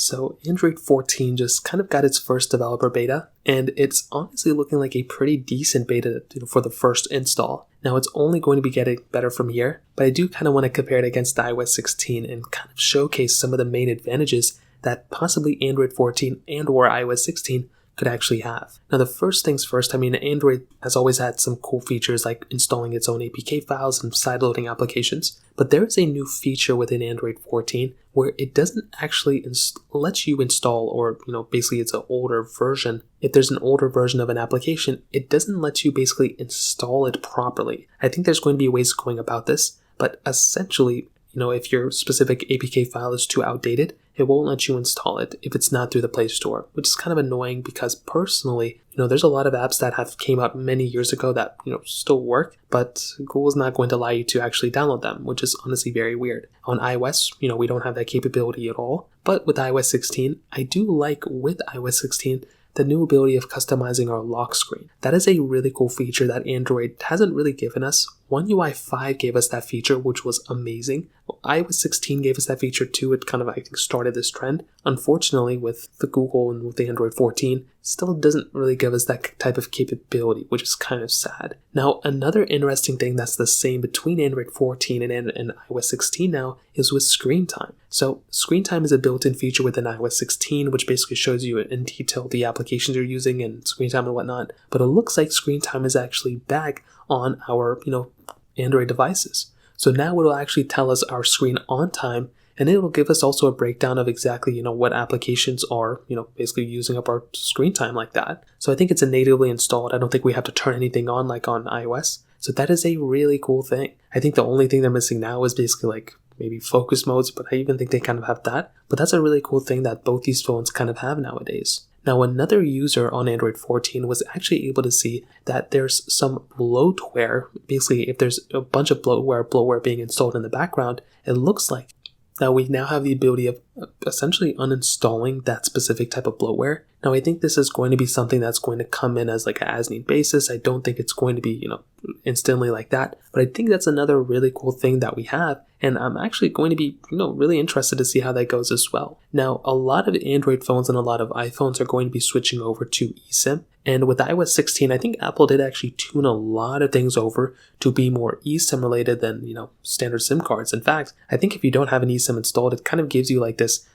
So Android 14 just kind of got its first developer beta, and it's honestly looking like a pretty decent beta for the first install. Now it's only going to be getting better from here, but I do kind of want to compare it against iOS 16 and kind of showcase some of the main advantages that possibly Android 14 and or iOS 16 could actually have. Now the first things first, Android has always had some cool features like installing its own APK files and sideloading applications, but there is a new feature within Android 14 where it doesn't actually let you install, or basically it's an older version. If there's an older version of an application, it doesn't let you basically install it properly. I think there's going to be ways of going about this, but essentially, if your specific APK file is too outdated, it won't let you install it if it's not through the Play Store, which is kind of annoying because personally, there's a lot of apps that have came out many years ago that, still work, but Google's not going to allow you to actually download them, which is honestly very weird. On iOS, we don't have that capability at all, but with iOS 16, I do like with iOS 16 the new ability of customizing our lock screen. That is a really cool feature that Android hasn't really given us. One UI 5 gave us that feature, which was amazing. iOS 16 gave us that feature too. It kind of, I think, started this trend. Unfortunately, with the Google and with the Android 14, still doesn't really give us that type of capability, which is kind of sad. Now, another interesting thing that's the same between Android 14 and iOS 16 now is with screen time. So screen time is a built-in feature within iOS 16, which basically shows you in detail the applications you're using and screen time and whatnot. But it looks like screen time is actually back on our, Android devices. So now it'll actually tell us our screen on time, and it will give us also a breakdown of exactly, what applications are, basically using up our screen time like that. So I think it's natively installed. I don't think we have to turn anything on like on iOS. So that is a really cool thing. I think the only thing they're missing now is basically like maybe focus modes, but I even think they kind of have that. But that's a really cool thing that both these phones kind of have nowadays. Now, another user on Android 14 was actually able to see that there's some bloatware. Basically, if there's a bunch of bloatware being installed in the background, it looks like that we now have the ability of essentially uninstalling that specific type of bloatware. Now, I think this is going to be something that's going to come in as like an as-need basis. I don't think it's going to be, instantly like that. But I think that's another really cool thing that we have. And I'm actually going to be, really interested to see how that goes as well. Now, a lot of Android phones and a lot of iPhones are going to be switching over to eSIM. And with iOS 16, I think Apple did actually tune a lot of things over to be more eSIM related than, standard SIM cards. In fact, I think if you don't have an eSIM installed, it kind of gives you like this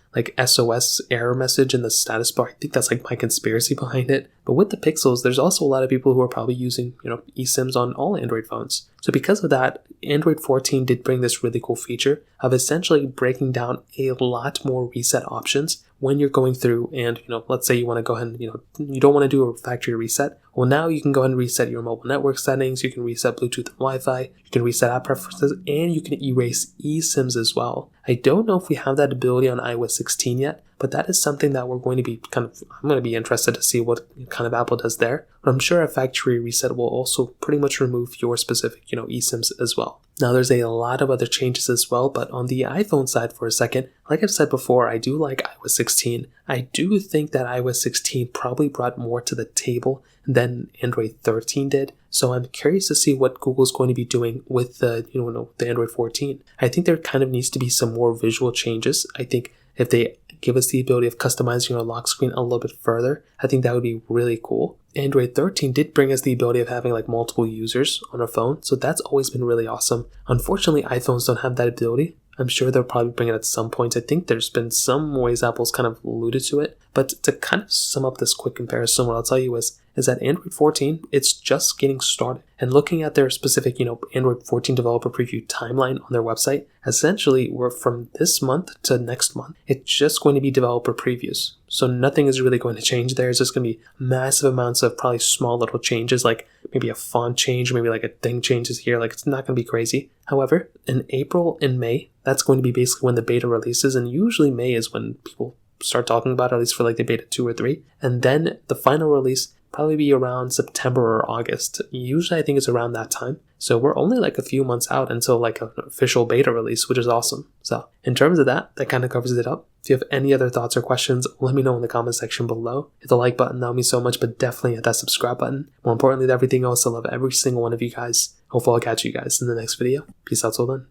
SOS error message in the status bar. I think that's like my conspiracy behind it. But with the Pixels, there's also a lot of people who are probably using, eSIMs on all Android phones. So because of that, Android 14 did bring this really cool feature of essentially breaking down a lot more reset options when you're going through and, let's say you want to go ahead and, you don't want to do a factory reset. Well, now you can go ahead and reset your mobile network settings, you can reset Bluetooth and Wi-Fi, you can reset app preferences, and you can erase eSIMs as well. I don't know if we have that ability on iOS 16 yet, but that is something that we're going to be I'm going to be interested to see what kind of Apple does there. But I'm sure a factory reset will also pretty much remove your specific, eSIMs as well. Now, there's a lot of other changes as well, but on the iPhone side for a second, like I've said before, I do like iOS 16. I do think that iOS 16 probably brought more to the table than Android 13 did. So I'm curious to see what Google's going to be doing with the Android 14. I think there kind of needs to be some more visual changes. I think if they give us the ability of customizing our lock screen a little bit further, I think that would be really cool. Android 13 did bring us the ability of having like multiple users on our phone, so that's always been really awesome. Unfortunately, iPhones don't have that ability. I'm sure they'll probably bring it at some point. I think there's been some ways Apple's kind of alluded to it. But to kind of sum up this quick comparison, what I'll tell you is that Android 14, it's just getting started. And looking at their specific, Android 14 developer preview timeline on their website, essentially we're from this month to next month, it's just going to be developer previews. So nothing is really going to change there. It's just going to be massive amounts of probably small little changes, like maybe a font change, maybe like a thing changes here. Like it's not going to be crazy. However, in April and May, that's going to be basically when the beta releases. And usually May is when people start talking about it, at least for like the beta 2 or 3. And then the final release probably be around September or August. Usually I think it's around that time. So we're only like a few months out until like an official beta release, which is awesome. So in terms of that kind of covers it up. If you have any other thoughts or questions, let me know in the comment section below. Hit the like button, that would mean so much, but definitely hit that subscribe button. More importantly than everything else, I love every single one of you guys. Hopefully I'll catch you guys in the next video. Peace out till then.